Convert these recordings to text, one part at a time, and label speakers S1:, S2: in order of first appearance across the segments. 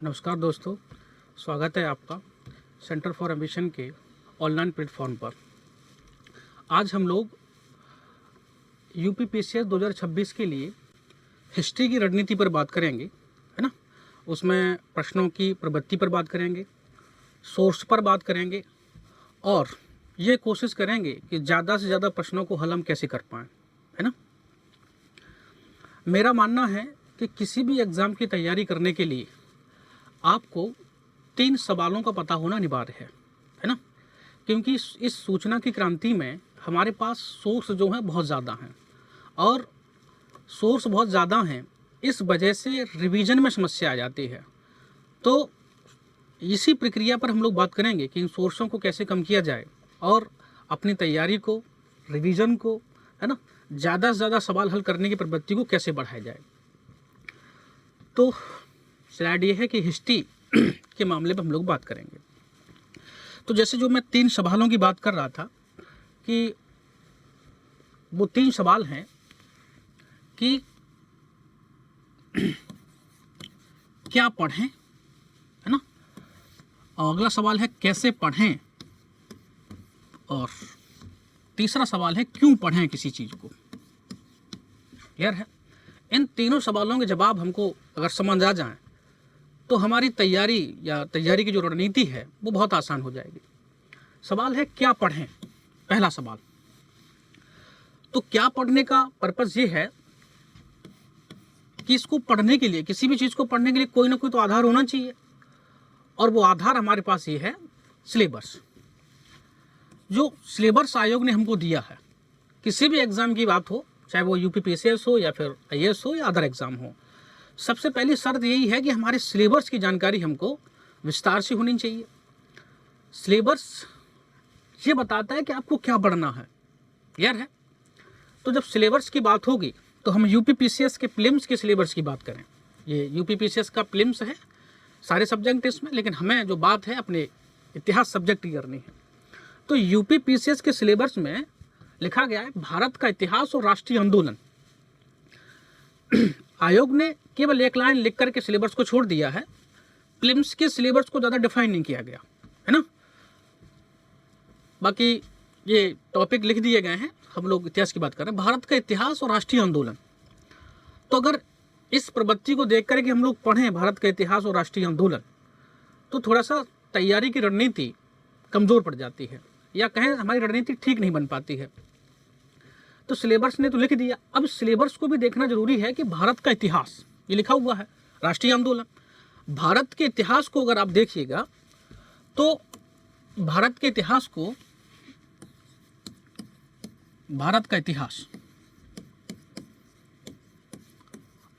S1: नमस्कार दोस्तों, स्वागत है आपका सेंटर फॉर एम्बिशन के ऑनलाइन प्लेटफॉर्म पर। आज हम लोग यूपीपीसीएस 2026 के लिए हिस्ट्री की रणनीति पर बात करेंगे, है ना। उसमें प्रश्नों की प्रवृत्ति पर बात करेंगे, सोर्स पर बात करेंगे और ये कोशिश करेंगे कि ज़्यादा से ज़्यादा प्रश्नों को हल हम कैसे कर पाएँ, है ना। मेरा मानना है कि किसी भी एग्ज़ाम की तैयारी करने के लिए आपको 3 सवालों का पता होना अनिवार्य है ना। क्योंकि इस सूचना की क्रांति में हमारे पास सोर्स जो हैं बहुत ज़्यादा हैं और सोर्स बहुत ज़्यादा हैं, इस वजह से रिवीजन में समस्या आ जाती है। तो इसी प्रक्रिया पर हम लोग बात करेंगे कि इन सोर्सों को कैसे कम किया जाए और अपनी तैयारी को, रिवीजन को, है ना, ज़्यादा से ज़्यादा सवाल हल करने की प्रवृत्ति को कैसे बढ़ाया जाए। तो स्लाइड ये है कि हिस्ट्री के मामले में हम लोग बात करेंगे। तो जैसे जो मैं 3 सवालों की बात कर रहा था कि वो 3 सवाल हैं कि क्या पढ़ें, है ना, और अगला सवाल है कैसे पढ़ें, और तीसरा सवाल है क्यों पढ़ें किसी चीज़ को। क्लियर है? इन तीनों सवालों के जवाब हमको अगर समझ आ जाएं तो हमारी तैयारी की जो रणनीति है वो बहुत आसान हो जाएगी। सवाल है क्या पढ़ें, पहला सवाल। तो क्या पढ़ने का पर्पस ये है कि इसको पढ़ने के लिए, किसी भी चीज़ को पढ़ने के लिए कोई ना कोई तो आधार होना चाहिए, और वो आधार हमारे पास ये है सिलेबस। जो सिलेबस आयोग ने हमको दिया है, किसी भी एग्ज़ाम की बात हो, चाहे वो यूपीपीसीएस हो या फिर आईएएस हो या अदर एग्ज़ाम हो, सबसे पहली शर्त यही है कि हमारे सिलेबस की जानकारी हमको विस्तार से होनी चाहिए। सिलेबस ये बताता है कि आपको क्या पढ़ना है। क्लियर है? तो जब सिलेबस की बात होगी तो हम यूपीपीसीएस के प्रीलिम्स के सिलेबस की बात करें। ये यूपीपीसीएस का प्रीलिम्स है, सारे सब्जेक्ट इसमें, लेकिन हमें जो बात है अपने इतिहास सब्जेक्ट की करनी है। तो यूपीपीसीएस के सिलेबस में लिखा गया है भारत का इतिहास और राष्ट्रीय आंदोलन। आयोग ने केवल एक लाइन लिख करके सिलेबस को छोड़ दिया है, प्रीलिम्स के सिलेबस को ज़्यादा डिफाइन नहीं किया गया, है ना। बाकी ये टॉपिक लिख दिए गए हैं, हम लोग इतिहास की बात कर रहे हैं, भारत का इतिहास और राष्ट्रीय आंदोलन। तो अगर इस प्रवृत्ति को देख करके हम लोग पढ़ें भारत का इतिहास और राष्ट्रीय आंदोलन, तो थोड़ा सा तैयारी की रणनीति कमज़ोर पड़ जाती है, या कहें हमारी रणनीति ठीक नहीं बन पाती है। तो सिलेबस ने तो लिख दिया, अब सिलेबस को भी देखना जरूरी है कि भारत का इतिहास, ये लिखा हुआ है राष्ट्रीय आंदोलन। भारत के इतिहास को अगर आप देखिएगा तो भारत के इतिहास को, भारत का इतिहास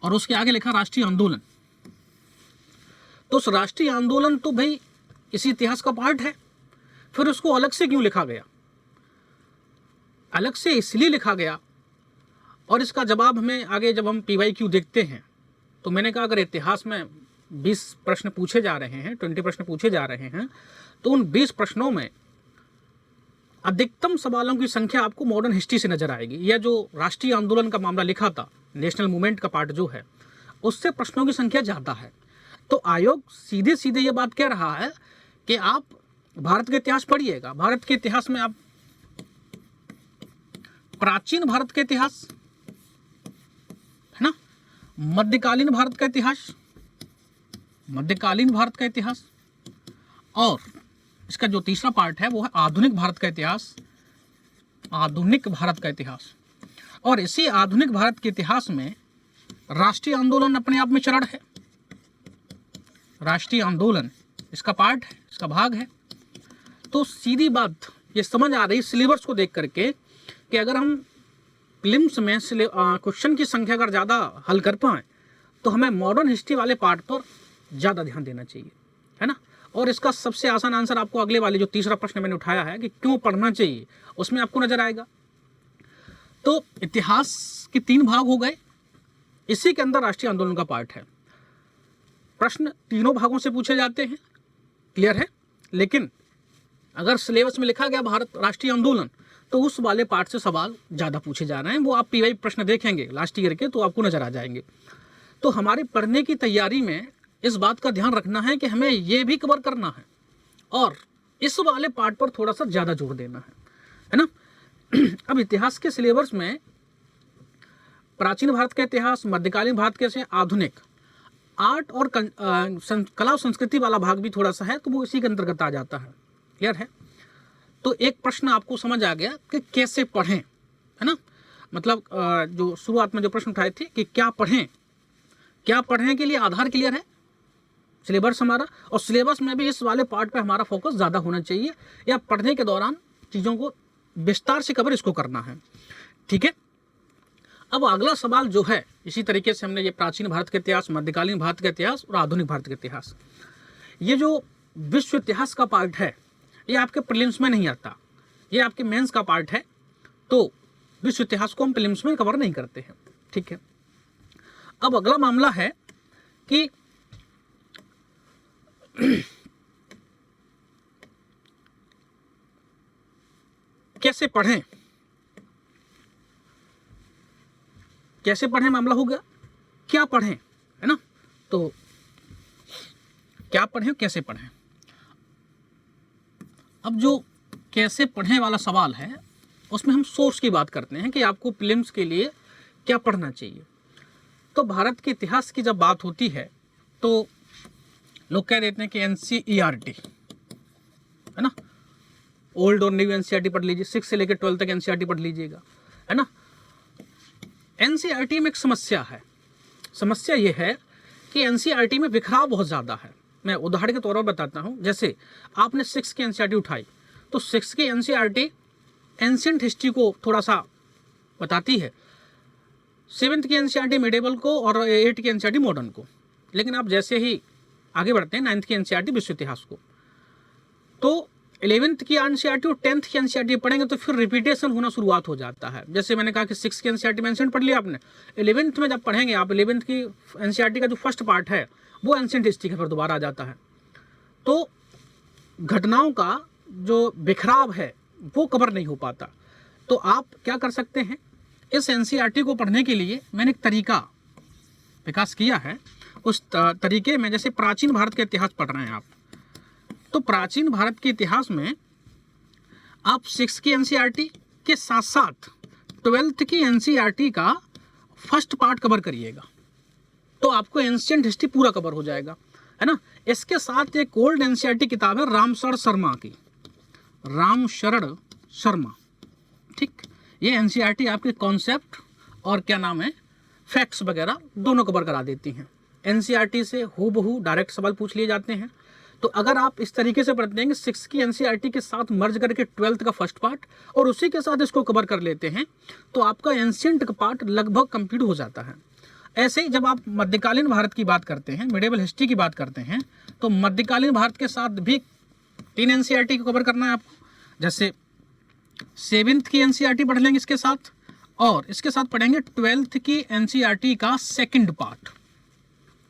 S1: और उसके आगे लिखा राष्ट्रीय आंदोलन। तो उस राष्ट्रीय आंदोलन तो भाई इसी इतिहास का पार्ट है, फिर उसको अलग से क्यों लिखा गया? अलग से इसलिए लिखा गया, और इसका जवाब हमें आगे जब हम PYQ देखते हैं तो मैंने कहा अगर इतिहास में 20 प्रश्न पूछे जा रहे हैं, 20 प्रश्न पूछे जा रहे हैं, तो उन 20 प्रश्नों में अधिकतम सवालों की संख्या आपको मॉडर्न हिस्ट्री से नजर आएगी। यह जो राष्ट्रीय आंदोलन का मामला लिखा था, नेशनल मूवमेंट का पार्ट जो है, उससे प्रश्नों की संख्या ज़्यादा है। तो आयोग सीधे सीधे ये बात कह रहा है कि आप भारत का इतिहास पढ़िएगा। भारत के इतिहास में आप प्राचीन भारत का इतिहास, है ना, मध्यकालीन भारत का इतिहास, मध्यकालीन भारत का इतिहास, और इसका जो तीसरा पार्ट है वो है आधुनिक भारत का इतिहास, आधुनिक भारत का इतिहास। और इसी आधुनिक भारत के इतिहास में राष्ट्रीय आंदोलन अपने आप में चरण है, राष्ट्रीय आंदोलन इसका पार्ट है, इसका भाग है। तो सीधी बात ये समझ आ रही सिलेबस को देख करके कि अगर हम प्रीलिम्स में क्वेश्चन की संख्या अगर ज़्यादा हल कर पाएँ तो हमें मॉडर्न हिस्ट्री वाले पार्ट पर ज़्यादा ध्यान देना चाहिए, है ना। और इसका सबसे आसान आंसर आपको अगले वाले जो तीसरा प्रश्न मैंने उठाया है कि क्यों पढ़ना चाहिए, उसमें आपको नजर आएगा। तो इतिहास के 3 भाग हो गए, इसी के अंदर राष्ट्रीय आंदोलन का पार्ट है। प्रश्न तीनों भागों से पूछे जाते हैं, क्लियर है। लेकिन अगर सिलेबस में लिखा गया भारत राष्ट्रीय आंदोलन, तो उस वाले पार्ट से सवाल ज़्यादा पूछे जा रहे हैं। वो आप PY प्रश्न देखेंगे लास्ट ईयर के तो आपको नजर आ जाएंगे। तो हमारे पढ़ने की तैयारी में इस बात का ध्यान रखना है कि हमें ये भी कवर करना है और इस वाले पार्ट पर थोड़ा सा ज़्यादा जोर देना है ना। अब इतिहास के सिलेबस में प्राचीन भारत का इतिहास, मध्यकालीन भारत के से आधुनिक, आर्ट और कला और संस्कृति वाला भाग भी थोड़ा सा है, तो वो इसी के अंतर्गत आ जाता है। क्लियर है? तो एक प्रश्न आपको समझ आ गया कि कैसे पढ़ें, है ना। मतलब जो शुरुआत में जो प्रश्न उठाए थे कि क्या पढ़ें के लिए आधार क्लियर है, सिलेबस हमारा, और सिलेबस में भी इस वाले पार्ट पे हमारा फोकस ज़्यादा होना चाहिए, या पढ़ने के दौरान चीज़ों को विस्तार से कवर इसको करना है। ठीक है, अब अगला सवाल जो है, इसी तरीके से हमने ये प्राचीन भारत का इतिहास, मध्यकालीन भारत का इतिहास और आधुनिक भारत का इतिहास, ये जो विश्व इतिहास का पार्ट है ये आपके प्रीलिम्स में नहीं आता, ये आपके मेंस का पार्ट है। तो विश्व इतिहास को हम प्रीलिम्स में कवर नहीं करते हैं। ठीक है, अब अगला मामला है कि कैसे पढ़ें, मामला हो गया क्या पढ़ें, है ना। तो क्या पढ़ें, कैसे पढ़ें। अब जो कैसे पढ़ें वाला सवाल है उसमें हम सोर्स की बात करते हैं कि आपको प्रीलिम्स के लिए क्या पढ़ना चाहिए। तो भारत के इतिहास की जब बात होती है तो लोग कह देते हैं कि NCERT, है ना, ओल्ड और न्यू NCERT पढ़ लीजिए, 6 से लेकर 12 तक NCERT पढ़ लीजिएगा, है ना। NCERT में एक समस्या है, समस्या ये है कि NCERT में बिखराव बहुत ज़्यादा है। मैं उदाहरण के तौर पर बताता हूँ, जैसे आपने 6 की NCERT उठाई तो 6 की NCERT एंशिएंट हिस्ट्री को थोड़ा सा बताती है, 7th की NCERT मिडेवल को और 8 की NCERT मॉडर्न को। लेकिन आप जैसे ही आगे बढ़ते हैं 9th की NCERT विश्व इतिहास को, तो 11th की NCERT और 10th की NCERT पढ़ेंगे तो फिर रिपीटेशन होना शुरुआत हो जाता है। जैसे मैंने कहा कि 6 की NCERT में एंशिएंट पढ़ लिया आपने, 11th में जब पढ़ेंगे आप 11th की NCERT का जो फर्स्ट पार्ट है वो एंशिएंट हिस्ट्री का फिर दोबारा आ जाता है। तो घटनाओं का जो बिखराव है वो कवर नहीं हो पाता। तो आप क्या कर सकते हैं, इस NCERT को पढ़ने के लिए मैंने एक तरीका विकास किया है। उस तरीके में, जैसे प्राचीन भारत का इतिहास पढ़ रहे हैं आप, तो प्राचीन भारत के इतिहास में आप 6 की NCERT के साथ साथ 12th की NCERT का फर्स्ट पार्ट कवर करिएगा, तो आपको एंशिएंट हिस्ट्री पूरा कवर हो जाएगा, है ना। इसके साथ एक ओल्ड NCERT किताब है रामशरण शर्मा की, रामशरण शर्मा, ठीक। ये NCERT आपके कॉन्सेप्ट और क्या नाम है फैक्ट्स वगैरह दोनों कवर करा देती हैं। NCERT से हूबहू डायरेक्ट सवाल पूछ लिए जाते हैं। तो अगर आप इस तरीके से पढ़ते हैं कि 6 की NCERT के साथ मर्ज करके 12th का फर्स्ट पार्ट और उसी के साथ इसको कवर कर लेते हैं तो आपका एंशिएंट का पार्ट लगभग कंप्लीट हो जाता है। ऐसे ही जब आप मध्यकालीन भारत की बात करते हैं, मिडेवल हिस्ट्री की बात करते हैं, तो मध्यकालीन भारत के साथ भी 3 NCERT को कवर करना है आपको। जैसे 7th की NCERT पढ़ लेंगे इसके साथ, और इसके साथ पढ़ेंगे 12th की NCERT का सेकंड पार्ट,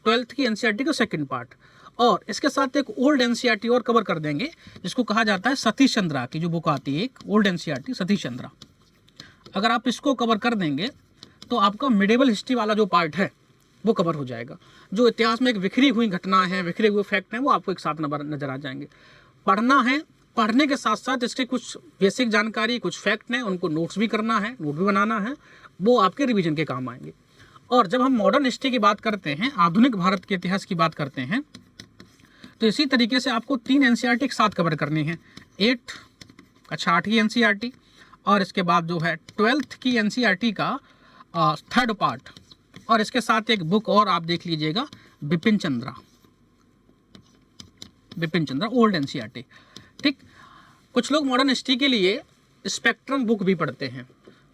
S1: 12th की NCERT का सेकंड पार्ट, और इसके साथ एक ओल्ड NCERT और कवर कर देंगे जिसको कहा जाता है सतीश चंद्रा की जो बुक आती है, एक ओल्ड NCERT सतीश चंद्रा। अगर आप इसको कवर कर देंगे तो आपका मिडेवल हिस्ट्री वाला जो पार्ट है वो कवर हो जाएगा। जो इतिहास में एक बिखरी हुई घटना है, बिखरे हुए फैक्ट हैं, वो आपको एक साथ नजर आ जाएंगे। पढ़ना है, पढ़ने के साथ साथ इसके कुछ बेसिक जानकारी, कुछ फैक्ट हैं, उनको नोट्स भी करना है, नोट भी बनाना है, वो आपके रिवीजन के काम आएंगे। और जब हम मॉडर्न हिस्ट्री की बात करते हैं, आधुनिक भारत के इतिहास की बात करते हैं, तो इसी तरीके से आपको 3 NCERT एक साथ कवर करनी है। 8 की NCERT और इसके बाद जो है 12th की NCERT का थर्ड पार्ट, और इसके साथ एक बुक और आप देख लीजिएगा बिपिन चंद्रा ओल्ड NCERT, ठीक। कुछ लोग मॉडर्न हिस्ट्री के लिए स्पेक्ट्रम बुक भी पढ़ते हैं।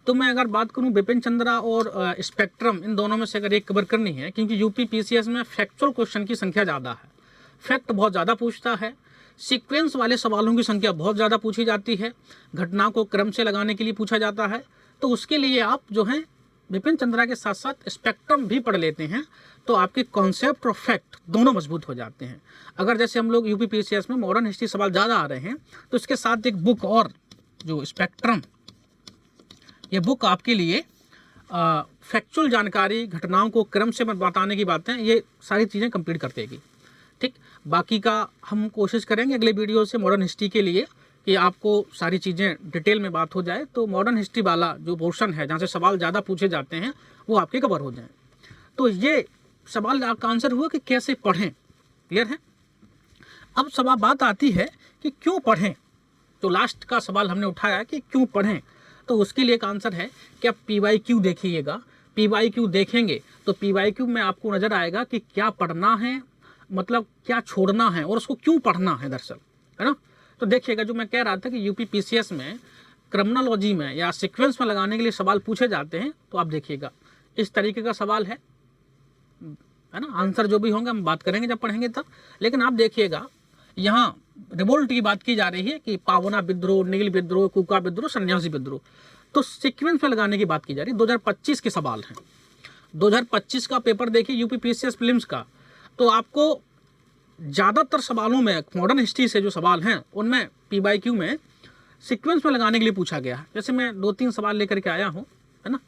S1: तो मैं अगर बात करूं बिपिन चंद्रा और स्पेक्ट्रम, इन दोनों में से अगर एक कवर करनी है, क्योंकि यूपी PCS में फैक्चुअल क्वेश्चन की संख्या ज़्यादा है, फैक्ट बहुत ज़्यादा पूछता है, सीक्वेंस वाले सवालों की संख्या बहुत ज़्यादा पूछी जाती है, घटना को क्रम से लगाने के लिए पूछा जाता है। तो उसके लिए आप जो है बिपिन चंद्रा के साथ साथ स्पेक्ट्रम भी पढ़ लेते हैं, तो आपके कॉन्सेप्ट और फैक्ट दोनों मजबूत हो जाते हैं। अगर जैसे हम लोग यूपी PCS में मॉडर्न हिस्ट्री सवाल ज़्यादा आ रहे हैं तो इसके साथ एक बुक और जो स्पेक्ट्रम, ये बुक आपके लिए फैक्चुअल जानकारी, घटनाओं को क्रम से बताने की बातें, ये सारी चीज़ें कंप्लीट कर देगी। ठीक, बाकी का हम कोशिश करेंगे अगले वीडियो से मॉडर्न हिस्ट्री के लिए कि आपको सारी चीज़ें डिटेल में बात हो जाए, तो मॉडर्न हिस्ट्री वाला जो पोर्शन है जहाँ से सवाल ज़्यादा पूछे जाते हैं वो आपके कवर हो जाएँ। तो ये सवाल का आंसर हुआ कि कैसे पढ़ें। क्लियर है? अब सवाल बात आती है कि क्यों पढ़ें। तो लास्ट का सवाल हमने उठाया कि क्यों पढ़ें, तो उसके लिए एक आंसर है कि आप PYQ देखिएगा। PYQ देखेंगे तो PYQ में आपको नज़र आएगा कि क्या पढ़ना है, मतलब क्या छोड़ना है और उसको क्यों पढ़ना है दरअसल, है ना। तो देखिएगा, जो मैं कह रहा था कि UP PCS में क्रमनोलॉजी में या सीक्वेंस में लगाने के लिए सवाल पूछे जाते हैं, तो आप देखिएगा इस तरीके का सवाल है ना। आंसर जो भी होंगे हम बात करेंगे जब पढ़ेंगे तब। लेकिन आप देखिएगा यहाँ रिवोल्ट की बात की जा रही है कि पावना विद्रोह, नील विद्रोह, कुका विद्रोह, सन्यासी विद्रोह, तो सीक्वेंस में लगाने की बात की जा रही है। 2025 के सवाल हैं। 2025 का पेपर देखिए UP PCS प्रीलिम्स का, तो आपको ज़्यादातर सवालों में मॉडर्न हिस्ट्री से जो सवाल हैं उनमें PYQ में सीक्वेंस में लगाने के लिए पूछा गया है। जैसे मैं 2-3 सवाल लेकर के आया हूँ, है ना,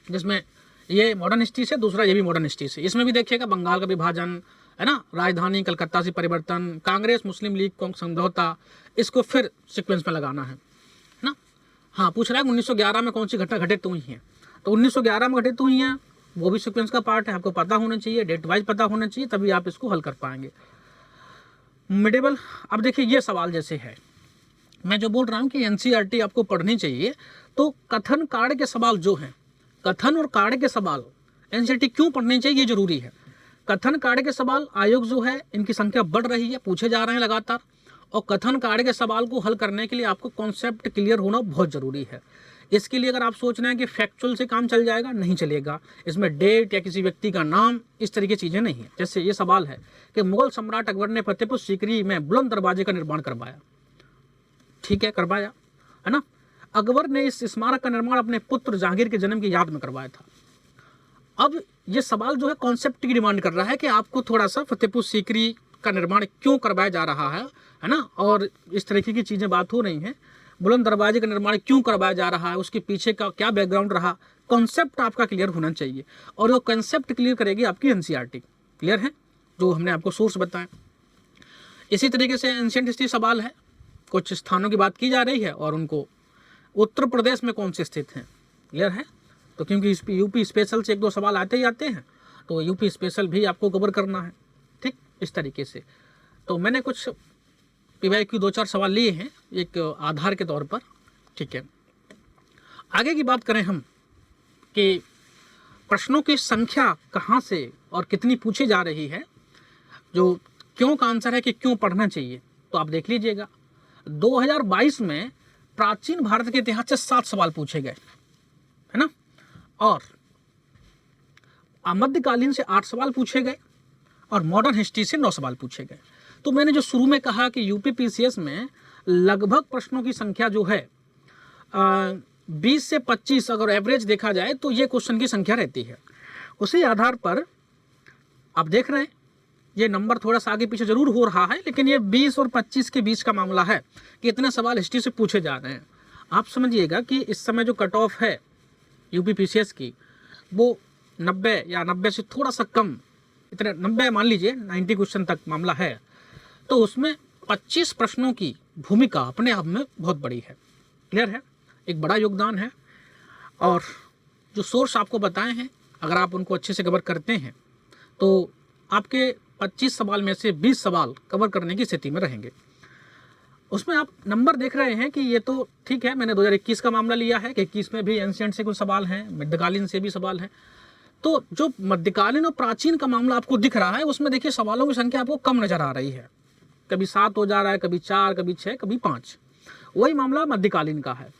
S1: जिसमें ये मॉडर्न हिस्ट्री से, दूसरा ये भी मॉडर्न हिस्ट्री से। इसमें भी देखिएगा बंगाल का विभाजन, है ना, राजधानी कलकत्ता से परिवर्तन, कांग्रेस मुस्लिम लीग का समझौता, इसको फिर सीक्वेंस में लगाना है ना। हाँ, पूछ रहा है 1911 में कौन सी घटना घटित हुई हैं, तो 1911 में घटित हुई हैं, वो भी सीक्वेंस का पार्ट है, आपको पता होना चाहिए, डेट वाइज पता होना चाहिए, तभी आप इसको हल कर पाएंगे। मिडेबल, अब देखिए ये सवाल जैसे है, मैं जो बोल रहा हूँ कि NCERT आपको पढ़नी चाहिए, तो कथन कार्य के सवाल जो हैं, कथन और कार्य के सवाल NCERT क्यों पढ़ने चाहिए, ये जरूरी है। कथन कार्य के सवाल आयोग जो है इनकी संख्या बढ़ रही है, पूछे जा रहे हैं लगातार, और कथन कार्य के सवाल को हल करने के लिए आपको कॉन्सेप्ट क्लियर होना बहुत जरूरी है। इसके लिए अगर आप सोच रहे हैं कि फैक्चुअल से काम चल जाएगा, नहीं चलेगा। इसमें डेट या किसी व्यक्ति का नाम, इस तरह की चीज़ें नहीं है। जैसे ये सवाल है कि मुगल सम्राट अकबर ने फतेहपुर सीकरी में बुलंद दरवाजे का निर्माण करवाया। ठीक है, करवाया, है ना। अकबर ने इस स्मारक का निर्माण अपने पुत्र जहांगीर के जन्म की याद में करवाया था। अब ये सवाल जो है कॉन्सेप्ट की डिमांड कर रहा है कि आपको थोड़ा सा फतेहपुर सीकरी का निर्माण क्यों करवाया जा रहा है ना, और इस तरीके की चीज़ें बात हो रही हैं। बुलंद दरवाजे का निर्माण क्यों करवाया जा रहा है, उसके पीछे का क्या बैकग्राउंड रहा, कॉन्सेप्ट आपका क्लियर होना चाहिए। और वो कॉन्सेप्ट क्लियर करेगी आपकी NCERT। क्लियर है, जो हमने आपको सोर्स बताया। इसी तरीके से एंशिएंट हिस्ट्री सवाल है, कुछ स्थानों की बात की जा रही है और उनको उत्तर प्रदेश में कौन से स्थित हैं। क्लियर है, तो क्योंकि इस UP स्पेशल से 1-2 सवाल आते ही आते हैं, तो UP स्पेशल भी आपको कवर करना है। ठीक, इस तरीके से तो मैंने कुछ PYQ 2-4 सवाल लिए हैं एक आधार के तौर पर। ठीक है, आगे की बात करें हम कि प्रश्नों की संख्या कहाँ से और कितनी पूछी जा रही है। जो क्यों का आंसर है कि क्यों पढ़ना चाहिए, तो आप देख लीजिएगा 2022 में प्राचीन भारत के इतिहास से 7 सवाल पूछे गए, है ना, और मध्यकालीन से 8 सवाल पूछे गए और मॉडर्न हिस्ट्री से 9 सवाल पूछे गए। तो मैंने जो शुरू में कहा कि UP PCS में लगभग प्रश्नों की संख्या जो है 20 से 25, अगर एवरेज देखा जाए तो ये क्वेश्चन की संख्या रहती है। उसी आधार पर आप देख रहे हैं ये नंबर थोड़ा सा आगे पीछे जरूर हो रहा है, लेकिन ये 20 और 25 के बीच का मामला है कि इतने सवाल हिस्ट्री से पूछे जा रहे हैं। आप समझिएगा कि इस समय जो कट ऑफ है UP PCS की, वो 90 या 90 से थोड़ा सा कम, इतने 90 मान लीजिए 90 क्वेश्चन तक मामला है। तो उसमें 25 प्रश्नों की भूमिका अपने आप में बहुत बड़ी है। क्लियर है, एक बड़ा योगदान है। और जो सोर्स आपको बताए हैं, अगर आप उनको अच्छे से कवर करते हैं तो आपके 25 सवाल में से 20 सवाल कवर करने की स्थिति में रहेंगे। उसमें आप नंबर देख रहे हैं कि ये तो ठीक है, मैंने 2021 का मामला लिया है कि 21 में भी एंशिएंट से कुछ सवाल हैं, मध्यकालीन से भी सवाल हैं। तो जो मध्यकालीन और प्राचीन का मामला आपको दिख रहा है, उसमें देखिए सवालों की संख्या आपको कम नजर आ रही है। कभी 7 हो जा रहा है, कभी 4, कभी 6, कभी 5। वही मामला मध्यकालीन का है।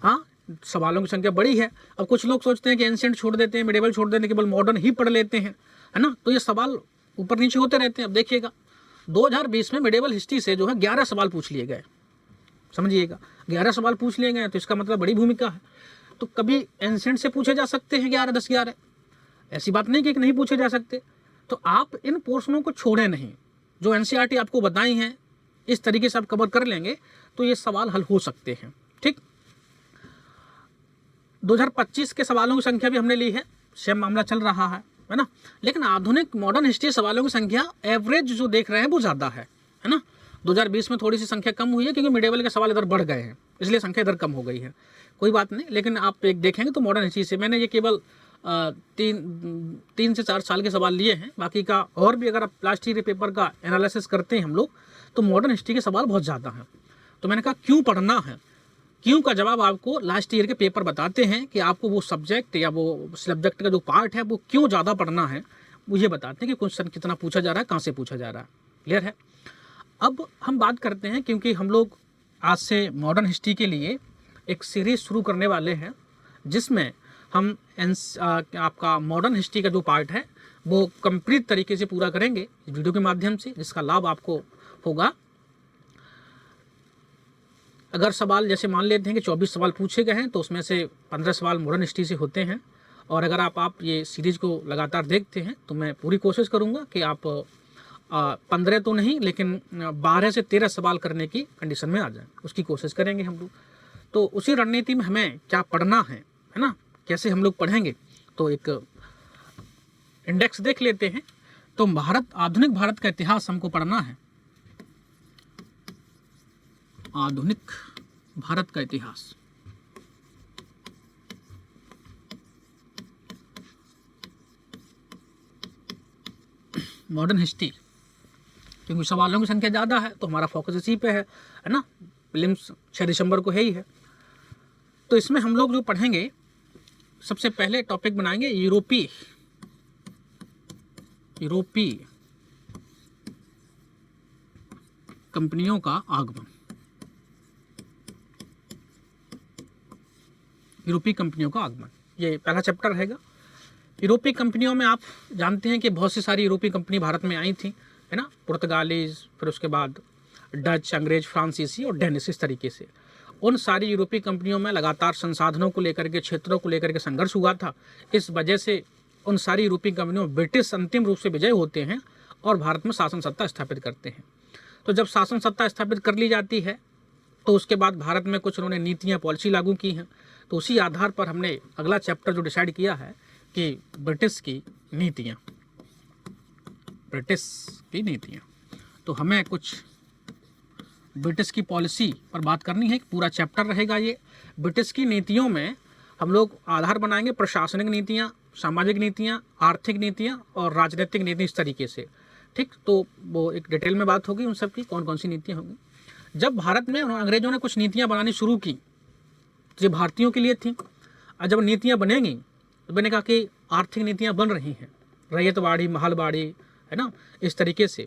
S1: हाँ, सवालों की संख्या बड़ी है। अब कुछ लोग सोचते हैं कि एंशिएंट छोड़ देते हैं, मिडिवल छोड़ देते हैं, केवल मॉडर्न ही पढ़ लेते हैं, है ना। तो ये सवाल ऊपर नीचे होते रहते हैं। अब देखिएगा 2020 में मिडिवल हिस्ट्री से जो है 11 सवाल पूछ लिए गए। समझिएगा, 11 सवाल पूछ लिए गए, तो इसका मतलब बड़ी भूमिका है। तो कभी एंशिएंट से पूछे जा सकते हैं 11, 10, 11, ऐसी बात नहीं कि नहीं पूछे जा सकते। तो आप इन पोर्शनों को छोड़ें नहीं, जो NCERT आपको बताई हैं इस तरीके से आप कवर कर लेंगे तो ये सवाल हल हो सकते हैं। ठीक, 2025 के सवालों की संख्या भी हमने ली है, सेम मामला चल रहा है ना। लेकिन आधुनिक मॉडर्न हिस्ट्री सवालों की संख्या एवरेज जो देख रहे हैं वो ज़्यादा है ना। 2020 में थोड़ी सी संख्या कम हुई है क्योंकि मिडेवल के सवाल इधर बढ़ गए हैं, इसलिए संख्या इधर कम हो गई है, कोई बात नहीं। लेकिन आप एक देखेंगे तो मॉडर्न हिस्ट्री से मैंने ये केवल 3 से 4 साल के सवाल लिए हैं, बाकी का और भी अगर आप लास्ट ईयर पेपर का एनालिसिस करते हैं हम लोग तो मॉडर्न हिस्ट्री के सवाल बहुत ज़्यादा हैं। तो मैंने कहा क्यों पढ़ना है, क्यों का जवाब आपको लास्ट ईयर के पेपर बताते हैं कि आपको वो सब्जेक्ट या वो सब्जेक्ट का जो पार्ट है वो क्यों ज़्यादा पढ़ना है, वो ये बताते हैं कि क्वेश्चन कितना पूछा जा रहा है, कहाँ से पूछा जा रहा है। क्लियर है। अब हम बात करते हैं, क्योंकि हम लोग आज से मॉडर्न हिस्ट्री के लिए एक सीरीज शुरू करने वाले हैं जिसमें हम आपका मॉडर्न हिस्ट्री का जो पार्ट है वो कंप्लीट तरीके से पूरा करेंगे इस वीडियो के माध्यम से, जिसका लाभ आपको होगा। अगर सवाल जैसे मान लेते हैं कि 24 सवाल पूछे गए हैं तो उसमें से 15 सवाल मॉडर्न हिस्ट्री से होते हैं, और अगर आप ये सीरीज को लगातार देखते हैं तो मैं पूरी कोशिश करूंगा कि आप 15 तो नहीं लेकिन 12 से 13 सवाल करने की कंडीशन में आ जाए, उसकी कोशिश करेंगे हम लोग। तो उसी रणनीति में हमें क्या पढ़ना है ना, कैसे हम लोग पढ़ेंगे, तो एक इंडेक्स देख लेते हैं। तो आधुनिक भारत का इतिहास हमको पढ़ना है, आधुनिक भारत का इतिहास। मॉडर्न हिस्ट्री, क्योंकि सवालों की संख्या ज़्यादा है तो हमारा फोकस इसी पे है ना। प्रीलिम्स 6 दिसंबर को है ही है। तो इसमें हम लोग जो पढ़ेंगे, सबसे पहले टॉपिक बनाएंगे यूरोपीय कंपनियों का आगमन। यूरोपीय कंपनियों का आगमन ये पहला चैप्टर रहेगा। यूरोपीय कंपनियों में आप जानते हैं कि बहुत सी सारी यूरोपीय कंपनी भारत में आई थी, है ना। पुर्तगालीज, फिर उसके बाद डच, अंग्रेज, फ्रांसीसी और डेनिश, इस तरीके से उन सारी यूरोपीय कंपनियों में लगातार संसाधनों को लेकर के, क्षेत्रों को लेकर के संघर्ष हुआ था। इस वजह से उन सारी यूरोपीय कंपनियों में ब्रिटिश अंतिम रूप से विजय होते हैं और भारत में शासन सत्ता स्थापित करते हैं। तो जब शासन सत्ता स्थापित कर ली जाती है तो उसके बाद भारत में कुछ उन्होंने नीतियाँ, पॉलिसी लागू की हैं। तो उसी आधार पर हमने अगला चैप्टर जो डिसाइड किया है कि ब्रिटिश की नीतियाँ, तो हमें कुछ ब्रिटिश की पॉलिसी पर बात करनी है। पूरा चैप्टर रहेगा ये। ब्रिटिश की नीतियों में हम लोग आधार बनाएंगे प्रशासनिक नीतियाँ, सामाजिक नीतियाँ, आर्थिक नीतियाँ और राजनीतिक नीति, इस तरीके से। ठीक, तो वो एक डिटेल में बात होगी उन सब की, कौन कौन सी नीतियाँ होंगी। जब भारत में अंग्रेजों ने कुछ नीतियाँ बनानी शुरू की जो भारतीयों के लिए थी, और जब नीतियाँ बनेंगी तो मैंने कहा कि आर्थिक नीतियाँ बन रही हैं, रैयतवाड़ी, महलवाड़ी, है ना, इस तरीके से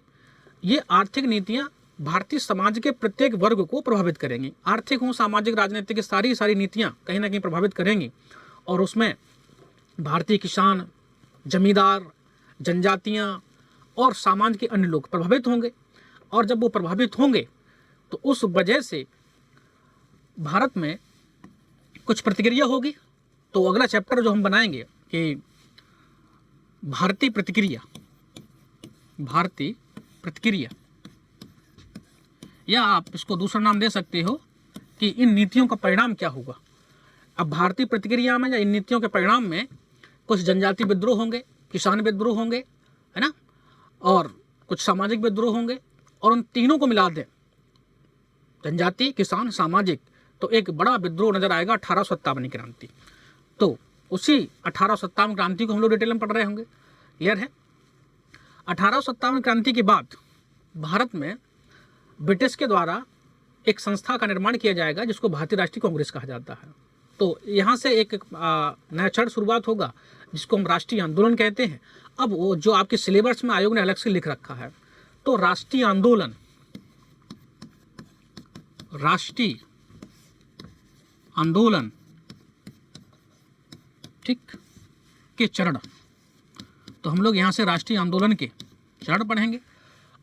S1: ये आर्थिक नीतियाँ भारतीय समाज के प्रत्येक वर्ग को प्रभावित करेंगी। आर्थिक हो, सामाजिक, राजनीतिक, सारी नीतियाँ कहीं ना कहीं प्रभावित करेंगी। और उसमें भारतीय किसान, जमींदार, जनजातियाँ और समाज के अन्य लोग प्रभावित होंगे। और जब वो प्रभावित होंगे तो उस वजह से भारत में कुछ प्रतिक्रिया होगी। तो अगला चैप्टर जो हम बनाएंगे कि भारतीय प्रतिक्रिया, या आप इसको दूसरा नाम दे सकते हो कि इन नीतियों का परिणाम क्या होगा। अब भारतीय प्रतिक्रिया में या इन नीतियों के परिणाम में कुछ जनजाति विद्रोह होंगे, किसान विद्रोह होंगे, है ना, और कुछ सामाजिक विद्रोह होंगे। और उन तीनों को मिला दें, जनजाति, किसान, सामाजिक, तो एक बड़ा विद्रोह नजर आएगा, 1857 क्रांति। तो उसी 1857 क्रांति को हम लोग डिटेल में पढ़ रहे होंगे। क्लियर है। 1857 क्रांति के बाद भारत में ब्रिटिश के द्वारा एक संस्था का निर्माण किया जाएगा जिसको भारतीय राष्ट्रीय कांग्रेस कहा जाता है। तो यहाँ से एक नया चरण शुरुआत होगा जिसको हम राष्ट्रीय आंदोलन कहते हैं। अब वो जो आपके सिलेबस में आयोग ने अलग से लिख रखा है, तो राष्ट्रीय आंदोलन ठीक के चरण, तो हम लोग यहाँ से राष्ट्रीय आंदोलन के चरण पढ़ेंगे।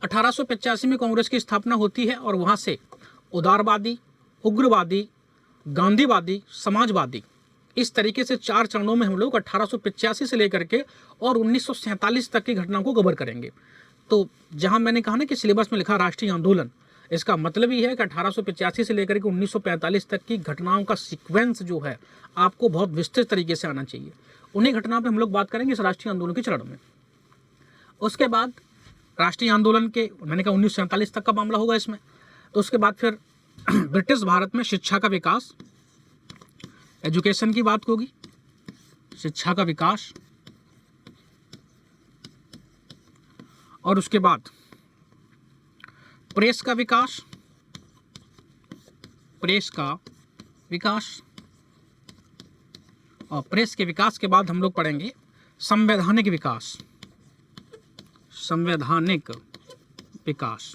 S1: 1885 में कांग्रेस की स्थापना होती है और वहाँ से उदारवादी, उग्रवादी, गांधीवादी, समाजवादी, इस तरीके से 4 चरणों में हम लोग 1885 से लेकर के और 1947 तक की घटना को कवर करेंगे। तो जहाँ मैंने कहा ना कि सिलेबस में लिखा राष्ट्रीय आंदोलन, इसका मतलब ये है कि 1885 से लेकर के 1945 तक की घटनाओं का सीक्वेंस जो है आपको बहुत विस्तृत तरीके से आना चाहिए। उन्हीं घटनाओं पे हम लोग बात करेंगे इस राष्ट्रीय आंदोलन के चरण में। उसके बाद राष्ट्रीय आंदोलन के, मैंने कहा 1947 तक का मामला होगा इसमें। तो उसके बाद फिर ब्रिटिश भारत में शिक्षा का विकास, एजुकेशन की बात होगी, शिक्षा का विकास, और उसके बाद प्रेस का विकास, प्रेस का विकास, और प्रेस के विकास के बाद हम लोग पढ़ेंगे संवैधानिक विकास, संवैधानिक विकास।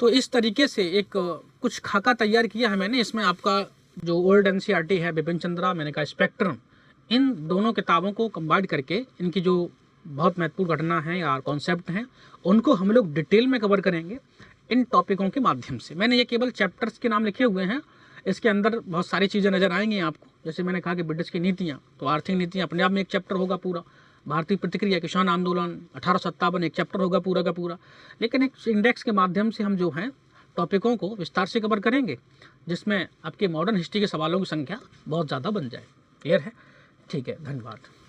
S1: तो इस तरीके से एक कुछ खाका तैयार किया है मैंने। इसमें आपका जो ओल्ड एनसीईआरटी है, बिपिन चंद्रा, मैंने कहा स्पेक्ट्रम, इन दोनों किताबों को कंबाइन करके इनकी जो बहुत महत्वपूर्ण घटना है या कॉन्सेप्ट हैं उनको हम लोग डिटेल में कवर करेंगे इन टॉपिकों के माध्यम से। मैंने ये केवल चैप्टर्स के नाम लिखे हुए हैं, इसके अंदर बहुत सारी चीज़ें नजर आएंगी आपको। जैसे मैंने कहा कि ब्रिटिश की नीतियाँ, तो आर्थिक नीतियाँ अपने आप में एक चैप्टर होगा पूरा। भारतीय प्रतिक्रिया, किसान आंदोलन 1857 एक चैप्टर होगा पूरा का पूरा। लेकिन एक इंडेक्स के माध्यम से हम जो हैं टॉपिकों को विस्तार से कवर करेंगे, जिसमें आपके मॉडर्न हिस्ट्री के सवालों की संख्या बहुत ज़्यादा बन जाए। क्लियर है? ठीक है, धन्यवाद।